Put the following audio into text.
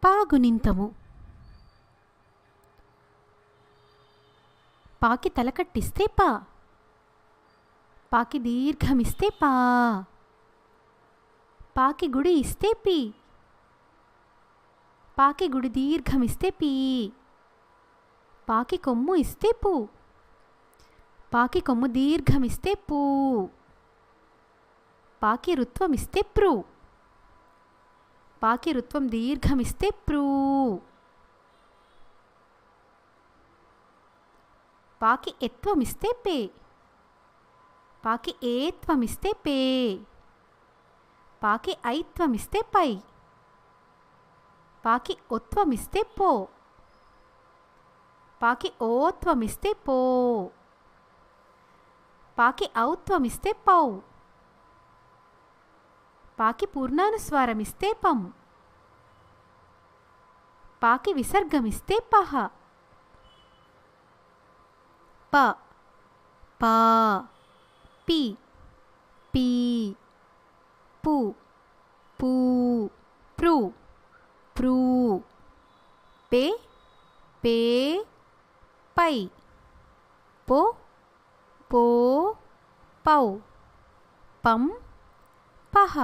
పాగునింతము. పాకి తలకట్టిస్తే పా, పాకి దీర్ఘమిస్తే పా, పాకి గుడి ఇస్తే పీ, పాకి గుడి దీర్ఘమిస్తే పీ, పాకి కొమ్ము ఇస్తే పూ, పాకి కొమ్ము దీర్ఘమిస్తే పూ, పాకి రుత్వమిస్తే ప్రు, పాకి రుత్వం దీర్ఘమిస్తే ప్రూ, పాకి ఎత్వమిస్తే పే, పాకి ఏత్వమిస్తే పే, పాకి ఐత్వమిస్తే పై, పాకి ఒత్వమిస్తే పో, పాకి ఓత్వమిస్తే పో, పాకి ఔత్వమిస్తే పౌ, పాకి పూర్ణానుస్వారమిస్తే పం, పాకి విసర్గమిస్తే పహ. ప, పా, పి, పీ, పు, పూ, ప్రు, ప్రూ, పే, పే, పై, పో, పో, పౌ, పం, పహ.